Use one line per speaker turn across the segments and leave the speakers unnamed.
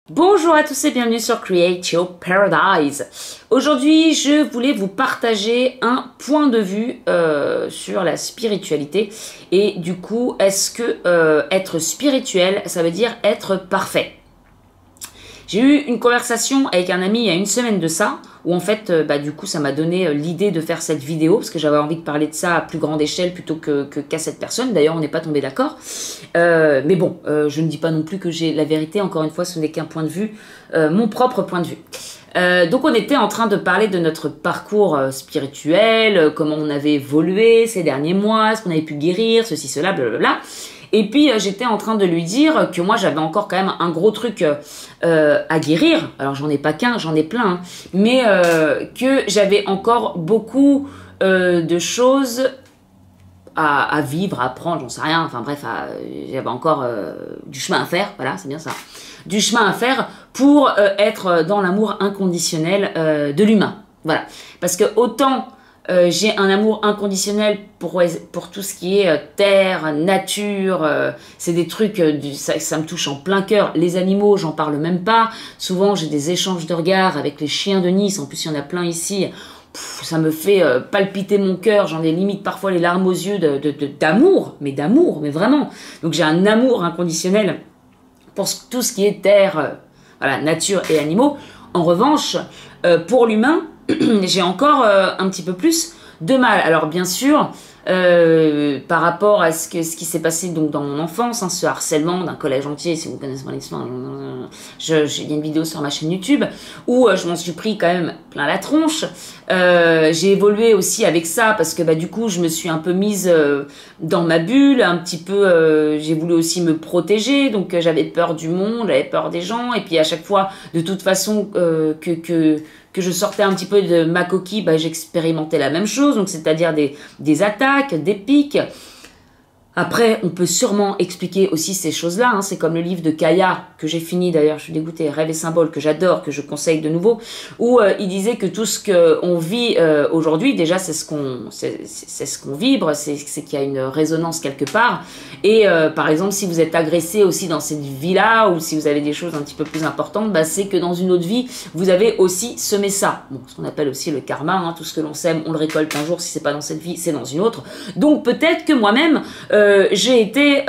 Bonjour à tous et bienvenue sur Create Your Paradise. Aujourd'hui, je voulais vous partager un point de vue sur la spiritualité. Et du coup, est-ce que être spirituel, ça veut dire être parfait? J'ai eu une conversation avec un ami il y a une semaine de ça, où en fait, du coup, ça m'a donné l'idée de faire cette vidéo, parce que j'avais envie de parler de ça à plus grande échelle plutôt qu'à cette personne. D'ailleurs, on n'est pas tombé d'accord. Mais bon, je ne dis pas non plus que j'ai la vérité. Encore une fois, ce n'est qu'un point de vue, mon propre point de vue. Donc on était en train de parler de notre parcours spirituel, comment on avait évolué ces derniers mois, ce qu'on avait pu guérir, ceci, cela, blablabla. Et puis j'étais en train de lui dire que moi j'avais encore quand même un gros truc à guérir. Alors j'en ai pas qu'un, j'en ai plein, hein. Mais que j'avais encore beaucoup de choses à vivre, à apprendre, j'en sais rien. Enfin bref, j'avais encore du chemin à faire, voilà, c'est bien ça. Du chemin à faire pour être dans l'amour inconditionnel de l'humain. Voilà. Parce que autant j'ai un amour inconditionnel pour tout ce qui est terre, nature, c'est des trucs, ça me touche en plein cœur. Les animaux, j'en parle même pas. Souvent, j'ai des échanges de regards avec les chiens de Nice. En plus, il y en a plein ici. Ça me fait palpiter mon cœur. J'en ai limite parfois les larmes aux yeux d'amour, mais vraiment. Donc, j'ai un amour inconditionnel pour tout ce qui est terre, voilà, nature et animaux. En revanche, pour l'humain, j'ai encore un petit peu plus de mal. Alors bien sûr, par rapport à ce qui s'est passé donc dans mon enfance, hein, ce harcèlement d'un collège entier, si vous connaissez mon histoire, il y a une vidéo sur ma chaîne YouTube où je m'en suis pris quand même plein la tronche. J'ai évolué aussi avec ça parce que du coup je me suis un peu mise dans ma bulle, un petit peu, j'ai voulu aussi me protéger, donc j'avais peur du monde, j'avais peur des gens, et puis à chaque fois, de toute façon, que je sortais un petit peu de ma coquille, j'expérimentais la même chose, donc c'est-à-dire des attaques, des pics. Après, on peut sûrement expliquer aussi ces choses-là, hein. C'est comme le livre de Kaya, que j'ai fini d'ailleurs, je suis dégoûtée, Rêves et symboles, que j'adore, que je conseille de nouveau, où il disait que tout ce qu'on vit aujourd'hui, déjà c'est ce qu'on vibre, c'est qu'il y a une résonance quelque part. Et par exemple, si vous êtes agressé aussi dans cette vie-là, ou si vous avez des choses un petit peu plus importantes, c'est que dans une autre vie, vous avez aussi semé ça. Bon, ce qu'on appelle aussi le karma, hein, tout ce que l'on sème, on le récolte un jour, si c'est pas dans cette vie, c'est dans une autre. Donc peut-être que moi-même, j'ai été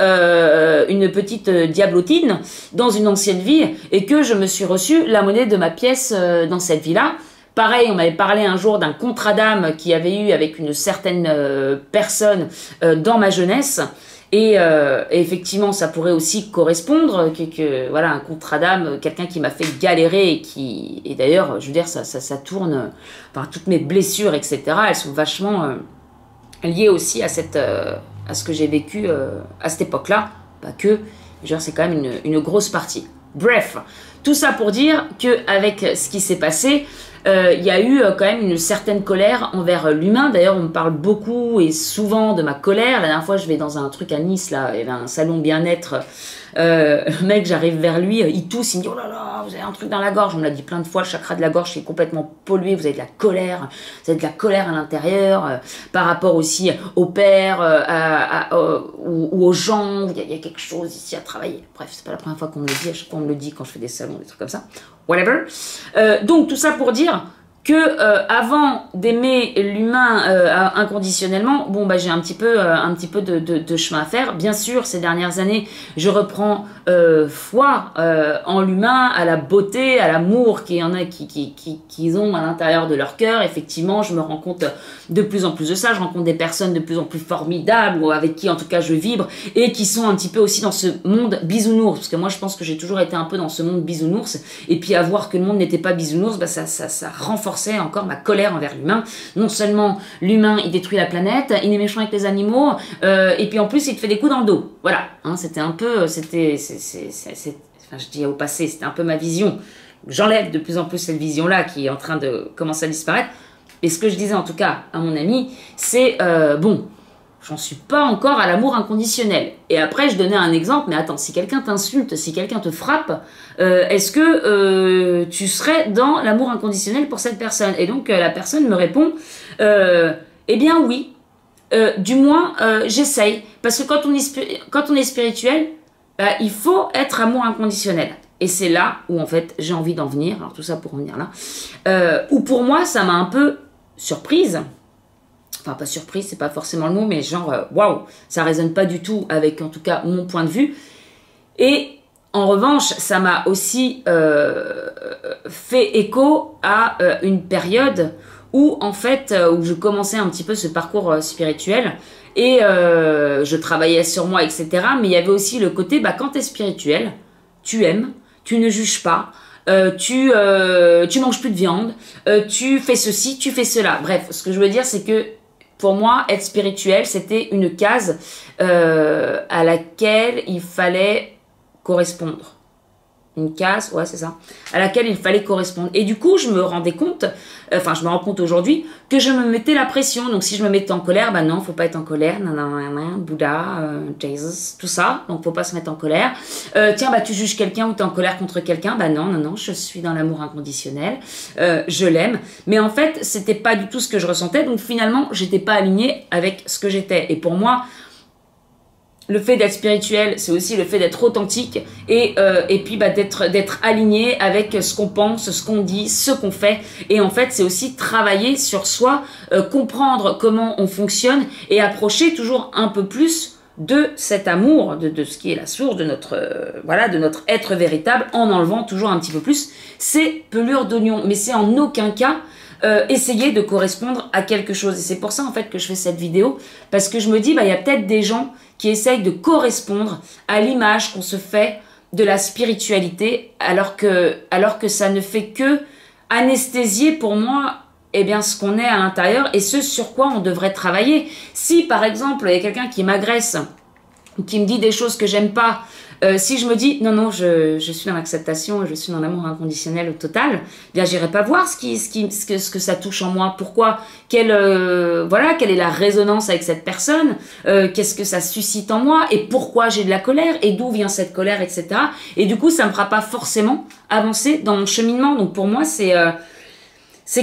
une petite diablotine dans une ancienne vie et que je me suis reçu la monnaie de ma pièce dans cette vie-là. Pareil, on m'avait parlé un jour d'un contrat d'âme qu'il y avait eu avec une certaine personne dans ma jeunesse. Et effectivement, ça pourrait aussi correspondre voilà, un contrat d'âme, quelqu'un qui m'a fait galérer et d'ailleurs, je veux dire, ça tourne, enfin, toutes mes blessures, etc., elles sont vachement liées aussi à ce que j'ai vécu à cette époque-là, pas que, genre c'est quand même une grosse partie. Bref, tout ça pour dire qu'avec ce qui s'est passé, il y a eu quand même une certaine colère envers l'humain. D'ailleurs, on me parle beaucoup et souvent de ma colère. La dernière fois, je vais dans un truc à Nice, là, il y avait un salon bien-être. Le mec, j'arrive vers lui, il tousse, il me dit « Oh là là, vous avez un truc dans la gorge ». On me l'a dit plein de fois, le chakra de la gorge est complètement pollué, vous avez de la colère, vous avez de la colère à l'intérieur, par rapport aussi au père ou aux gens, il y a quelque chose ici à travailler. Bref, c'est pas la première fois qu'on me le dit, à chaque fois on me le dit quand je fais des salons, des trucs comme ça. Whatever. Donc tout ça pour dire que avant d'aimer l'humain inconditionnellement, bon j'ai un petit peu de chemin à faire. Bien sûr, ces dernières années, je reprends foi en l'humain, à la beauté, à l'amour qu'il y en a qu'ils ont à l'intérieur de leur cœur. Effectivement, je me rends compte de plus en plus de ça. Je rencontre des personnes de plus en plus formidables, ou avec qui en tout cas je vibre, et qui sont un petit peu aussi dans ce monde bisounours. Parce que moi, je pense que j'ai toujours été un peu dans ce monde bisounours. Et puis à voir que le monde n'était pas bisounours, ça renforçait encore ma colère envers l'humain. Non seulement l'humain, il détruit la planète, il est méchant avec les animaux, et puis en plus, il te fait des coups dans le dos. Voilà, hein, c'était un peu, enfin, je dis au passé, c'était un peu ma vision. J'enlève de plus en plus cette vision-là qui est en train de commencer à disparaître. Et ce que je disais en tout cas à mon ami, c'est, bon, j'en suis pas encore à l'amour inconditionnel. Et après, je donnais un exemple, mais attends, si quelqu'un t'insulte, si quelqu'un te frappe, est-ce que tu serais dans l'amour inconditionnel pour cette personne? Et donc, la personne me répond, eh bien oui, du moins, j'essaye. Parce que quand on est spirituel, il faut être amour inconditionnel. Et c'est là où, en fait, j'ai envie d'en venir. Alors, tout ça pour en venir là. Où, pour moi, ça m'a un peu surprise. Enfin, pas surprise, c'est pas forcément le mot, mais genre, waouh, ça résonne pas du tout avec, en tout cas, mon point de vue. Et en revanche, ça m'a aussi fait écho à une période où, en fait, où je commençais un petit peu ce parcours spirituel et je travaillais sur moi, etc. Mais il y avait aussi le côté, bah, quand tu es spirituel, tu aimes, tu ne juges pas, tu manges plus de viande, tu fais ceci, tu fais cela. Bref, ce que je veux dire, c'est que pour moi, être spirituel, c'était une case à laquelle il fallait correspondre. Une case, ouais, c'est ça, à laquelle il fallait correspondre. Et du coup, je me rendais compte, enfin, je me rends compte aujourd'hui, que je me mettais la pression. Donc, si je me mettais en colère, bah non, faut pas être en colère, nanana, Bouddha, Jesus, tout ça, donc faut pas se mettre en colère. Tiens, bah tu juges quelqu'un ou t'es en colère contre quelqu'un, bah non, non, non, je suis dans l'amour inconditionnel, je l'aime. Mais en fait, c'était pas du tout ce que je ressentais, donc finalement, j'étais pas alignée avec ce que j'étais. Et pour moi, le fait d'être spirituel, c'est aussi le fait d'être authentique et puis bah, d'être aligné avec ce qu'on pense, ce qu'on dit, ce qu'on fait. Et en fait, c'est aussi travailler sur soi, comprendre comment on fonctionne et approcher toujours un peu plus de cet amour, de ce qui est la source de notre, voilà, de notre être véritable, en enlevant toujours un petit peu plus ces pelures d'oignon. Mais c'est en aucun cas essayer de correspondre à quelque chose. Et c'est pour ça en fait que je fais cette vidéo, parce que je me dis, bah, il y a peut-être des gens qui essayent de correspondre à l'image qu'on se fait de la spiritualité, alors que ça ne fait que anesthésier pour moi eh bien, ce qu'on est à l'intérieur et ce sur quoi on devrait travailler. Si par exemple il y a quelqu'un qui m'agresse ou qui me dit des choses que j'aime pas, si je me dis non, non, je suis dans l'acceptation, je suis dans l'amour inconditionnel au total, eh bien j'irai pas voir ce que ça touche en moi. Pourquoi, voilà, quelle est la résonance avec cette personne, qu'est-ce que ça suscite en moi et pourquoi j'ai de la colère et d'où vient cette colère, etc. Et du coup, ça me fera pas forcément avancer dans mon cheminement. Donc pour moi, c'est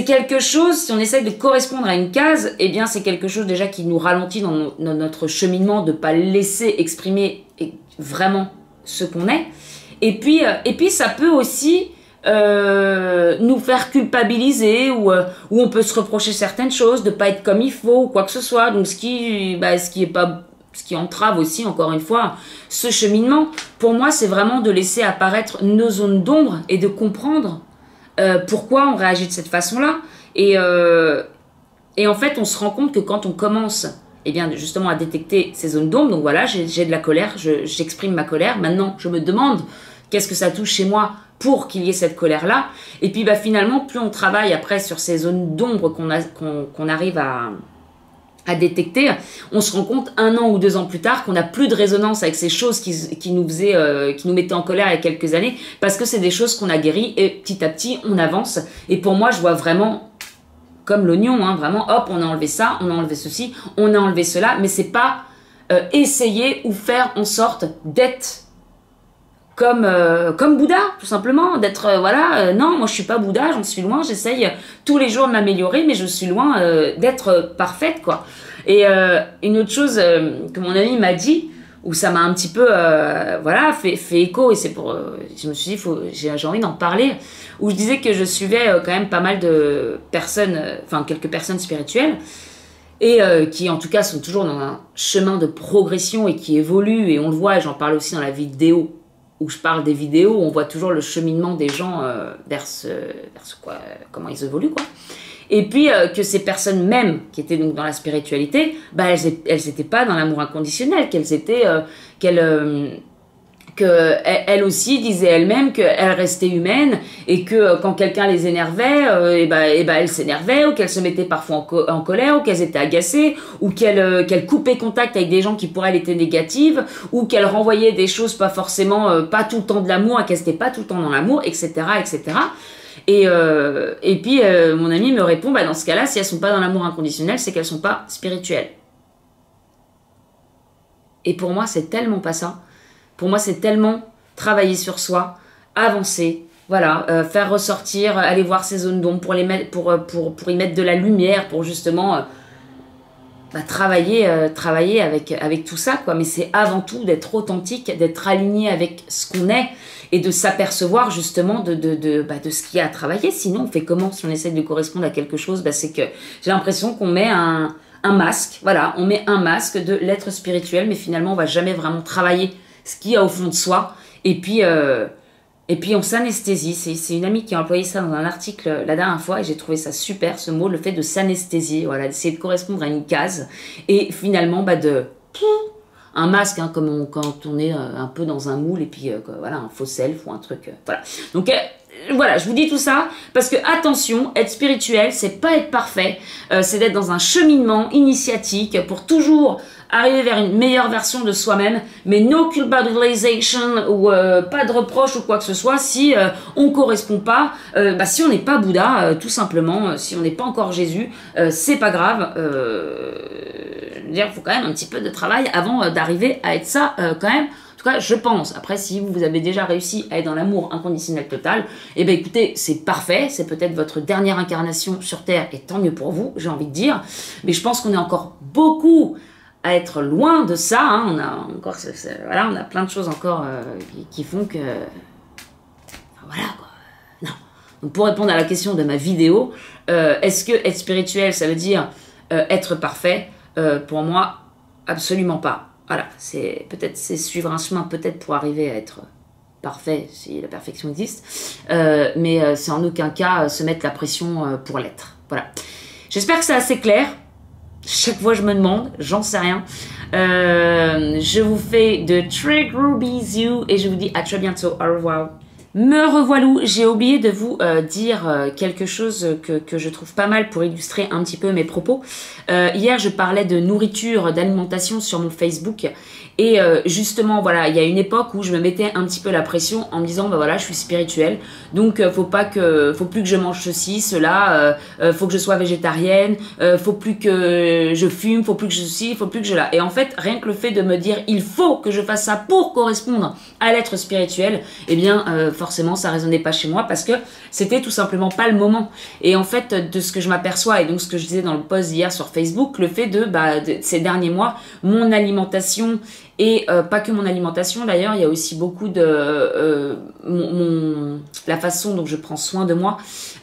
quelque chose, si on essaye de correspondre à une case, eh bien c'est quelque chose déjà qui nous ralentit dans notre cheminement, de pas laisser exprimer vraiment ce qu'on est. Et puis ça peut aussi nous faire culpabiliser ou on peut se reprocher certaines choses, de pas être comme il faut ou quoi que ce soit. Donc ce qui entrave aussi, encore une fois, ce cheminement. Pour moi, c'est vraiment de laisser apparaître nos zones d'ombre et de comprendre pourquoi on réagit de cette façon-là. Et en fait, on se rend compte que quand on commence eh bien, justement à détecter ces zones d'ombre, donc voilà, j'ai de la colère, j'exprime ma colère, maintenant je me demande qu'est-ce que ça touche chez moi pour qu'il y ait cette colère-là. Et puis bah, finalement, plus on travaille après sur ces zones d'ombre qu'on arrive à détecter, on se rend compte 1 an ou 2 ans plus tard qu'on n'a plus de résonance avec ces choses qui nous mettaient en colère il y a quelques années, parce que c'est des choses qu'on a guéries et petit à petit on avance. Et pour moi, je vois vraiment comme l'oignon, hein, vraiment, hop, on a enlevé ça, on a enlevé ceci, on a enlevé cela, mais c'est pas essayer ou faire en sorte d'être comme Bouddha, tout simplement, d'être, voilà, non, moi je suis pas Bouddha, j'en suis loin, j'essaye tous les jours de m'améliorer, mais je suis loin d'être parfaite, quoi. Et une autre chose que mon ami m'a dit, où ça m'a un petit peu, voilà, fait écho, et c'est pour, je me suis dit, j'ai envie d'en parler, où je disais que je suivais quand même pas mal de personnes, enfin quelques personnes spirituelles, et qui en tout cas sont toujours dans un chemin de progression et qui évoluent, et on le voit, et j'en parle aussi dans la vidéo où je parle des vidéos, on voit toujours le cheminement des gens vers quoi, comment ils évoluent, quoi. Et puis que ces personnes même qui étaient donc dans la spiritualité, bah elles étaient pas dans l'amour inconditionnel, qu'elles aussi disaient elles-mêmes qu'elles restaient humaines et que quand quelqu'un les énervait, et bah elles s'énervaient, ou qu'elles se mettaient parfois en colère, ou qu'elles étaient agacées, ou qu'elles coupaient contact avec des gens qui pour elles étaient négatives, ou qu'elles renvoyaient des choses pas forcément, pas tout le temps de l'amour, et qu'elles n'étaient pas tout le temps dans l'amour, etc., etc. Et puis mon ami me répond, bah dans ce cas-là, si elles sont pas dans l'amour inconditionnel, c'est qu'elles sont pas spirituelles. Et pour moi, c'est tellement pas ça. Pour moi, c'est tellement travailler sur soi, avancer, voilà, faire ressortir, aller voir ces zones d'ombre pour y mettre de la lumière, pour justement travailler avec tout ça, quoi. Mais c'est avant tout d'être authentique, d'être aligné avec ce qu'on est et de s'apercevoir justement de ce qu'il y a à travailler. Sinon, on fait comment si on essaie de correspondre à quelque chose? C'est que j'ai l'impression qu'on met un masque, voilà, on met un masque de l'être spirituel, mais finalement, on va jamais vraiment travailler ce qu'il y a au fond de soi. Et puis on s'anesthésie. C'est une amie qui a employé ça dans un article la dernière fois et j'ai trouvé ça super, ce mot, le fait de s'anesthésier, voilà, d'essayer de correspondre à une case et finalement un masque, hein, comme quand on est un peu dans un moule et puis voilà, un faux self ou un truc, voilà. Donc voilà, je vous dis tout ça parce que attention, être spirituel, c'est pas être parfait, c'est d'être dans un cheminement initiatique pour toujours arriver vers une meilleure version de soi-même, mais no culpabilization ou pas de reproche ou quoi que ce soit si on correspond pas, si on n'est pas Bouddha, tout simplement, si on n'est pas encore Jésus, c'est pas grave. Il faut quand même un petit peu de travail avant d'arriver à être ça quand même. En tout cas, je pense. Après, si vous avez déjà réussi à être dans l'amour inconditionnel total, eh bien écoutez, c'est parfait. C'est peut-être votre dernière incarnation sur Terre et tant mieux pour vous, j'ai envie de dire. Mais je pense qu'on est encore beaucoup à être loin de ça, hein. On a encore, voilà, on a plein de choses encore qui font que, voilà quoi. Non. Donc pour répondre à la question de ma vidéo, est-ce que être spirituel, ça veut dire être parfait? Pour moi, absolument pas. Voilà, c'est suivre un chemin peut-être pour arriver à être parfait si la perfection existe, mais c'est en aucun cas se mettre la pression pour l'être. Voilà. J'espère que c'est assez clair. Chaque fois je me demande, j'en sais rien. Je vous fais de très gros bisous et je vous dis à très bientôt. Au revoir. Me revoilà, j'ai oublié de vous dire quelque chose que je trouve pas mal pour illustrer un petit peu mes propos. Hier, je parlais de nourriture, d'alimentation sur mon Facebook. Et justement, voilà, il y a une époque où je me mettais un petit peu la pression en me disant, bah voilà, je suis spirituelle, donc faut plus que je mange ceci, cela, faut que je sois végétarienne, faut plus que je fume, faut plus que je ceci, faut plus que je là. Et en fait, rien que le fait de me dire, il faut que je fasse ça pour correspondre à l'être spirituel, eh bien, forcément, ça résonnait pas chez moi parce que c'était tout simplement pas le moment. Et en fait, de ce que je m'aperçois et donc ce que je disais dans le post d'hier sur Facebook, le fait de ces derniers mois, mon alimentation et pas que mon alimentation d'ailleurs, il y a aussi beaucoup de la façon dont je prends soin de moi.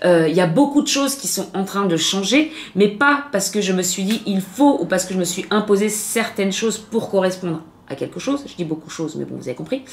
Il y a beaucoup de choses qui sont en train de changer, mais pas parce que je me suis dit il faut ou parce que je me suis imposé certaines choses pour correspondre à quelque chose, je dis beaucoup de choses, mais bon, vous avez compris.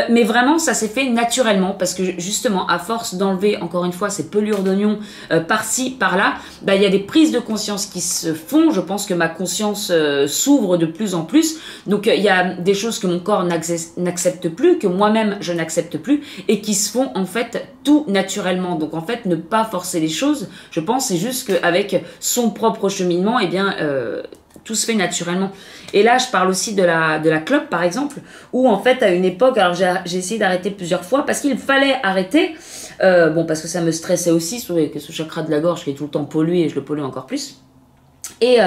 Mais vraiment, ça s'est fait naturellement, parce que justement, à force d'enlever, encore une fois, ces pelures d'oignons par-ci, par-là, il y a des prises de conscience qui se font. Je pense que ma conscience s'ouvre de plus en plus. Donc, il y a des choses que mon corps n'accepte plus, que moi-même, je n'accepte plus, et qui se font, en fait, tout naturellement. Donc, en fait, ne pas forcer les choses, je pense, c'est juste qu'avec son propre cheminement, eh bien... tout se fait naturellement. Et là, je parle aussi de la clope, par exemple, où en fait, à une époque, alors j'ai essayé d'arrêter plusieurs fois parce qu'il fallait arrêter, parce que ça me stressait aussi, que ce chakra de la gorge qui est tout le temps pollué et je le pollue encore plus. Et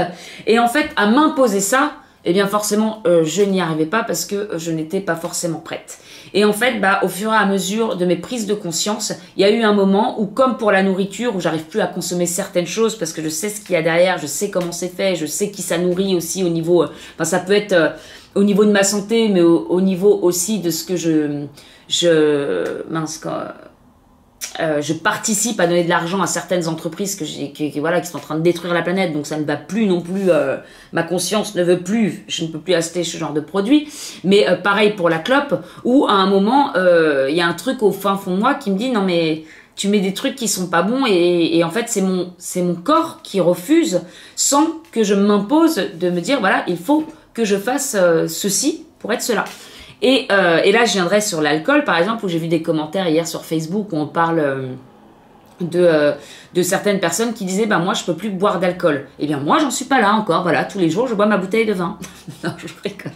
en fait, à m'imposer ça, eh bien forcément, je n'y arrivais pas parce que je n'étais pas forcément prête. Et en fait, au fur et à mesure de mes prises de conscience, il y a eu un moment où, comme pour la nourriture, où j'arrive plus à consommer certaines choses parce que je sais ce qu'il y a derrière, je sais comment c'est fait, je sais qui ça nourrit aussi au niveau... ça peut être au niveau de ma santé, mais au niveau aussi de ce que je participe à donner de l'argent à certaines entreprises qui sont en train de détruire la planète, donc ça ne va plus non plus, ma conscience ne veut plus, je ne peux plus acheter ce genre de produit, mais pareil pour la clope, où à un moment, il y a un truc au fin fond de moi qui me dit, non mais tu mets des trucs qui sont pas bons, et en fait c'est mon corps qui refuse, sans que je m'impose de me dire, voilà, il faut que je fasse ceci pour être cela. Et là, je viendrai sur l'alcool, par exemple, où j'ai vu des commentaires hier sur Facebook où on parle de certaines personnes qui disaient moi, je peux plus boire d'alcool. Eh bien, moi, j'en suis pas là encore. Voilà, tous les jours, je bois ma bouteille de vin. Non, je rigole.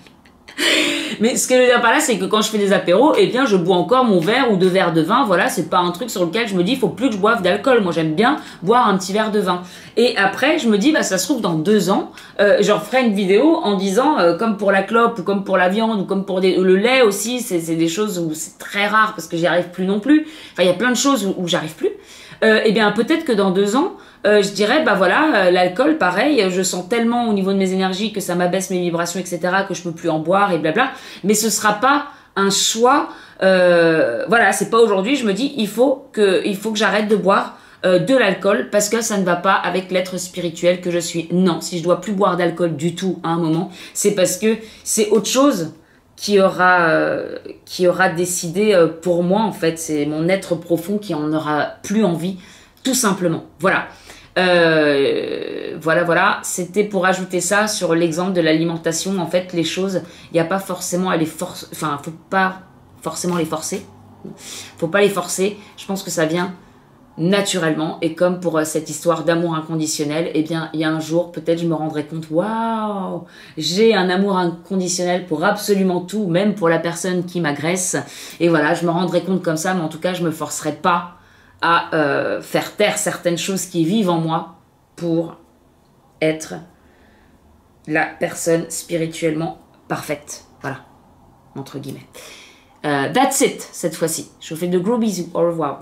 Mais ce que je veux dire par là, c'est que quand je fais des apéros, eh bien, je bois encore mon verre ou 2 verres de vin. Voilà, c'est pas un truc sur lequel je me dis, il faut plus que je boive d'alcool. Moi, j'aime bien boire un petit verre de vin. Et après, je me dis, ça se trouve, dans 2 ans, je referai une vidéo en disant, comme pour la clope, ou comme pour la viande, ou comme pour le lait aussi, c'est des choses où c'est très rare parce que j'y arrive plus non plus. Enfin, il y a plein de choses où j'arrive plus. Eh bien, peut-être que dans 2 ans, je dirais, bah voilà, l'alcool, pareil, je sens tellement au niveau de mes énergies que ça m'abaisse mes vibrations, etc., que je peux plus en boire et blabla. Mais ce sera pas un choix, voilà, c'est pas aujourd'hui, je me dis, il faut que j'arrête de boire de l'alcool parce que ça ne va pas avec l'être spirituel que je suis. Non, si je dois plus boire d'alcool du tout à un moment, c'est parce que c'est autre chose qui aura décidé pour moi, en fait. C'est mon être profond qui en aura plus envie, tout simplement. Voilà. Voilà. C'était pour ajouter ça sur l'exemple de l'alimentation. En fait, les choses, il n'y a pas forcément à les forcer. Enfin, faut pas forcément les forcer. Faut pas les forcer. Je pense que ça vient naturellement. Et comme pour cette histoire d'amour inconditionnel, eh bien, il y a un jour, peut-être je me rendrai compte, waouh, j'ai un amour inconditionnel pour absolument tout, même pour la personne qui m'agresse. Et voilà, je me rendrai compte comme ça, mais en tout cas, je me forcerai pas à faire taire certaines choses qui vivent en moi pour être la personne spirituellement parfaite. Voilà, entre guillemets. That's it, cette fois-ci. Je vous fais de gros bisous. Au revoir.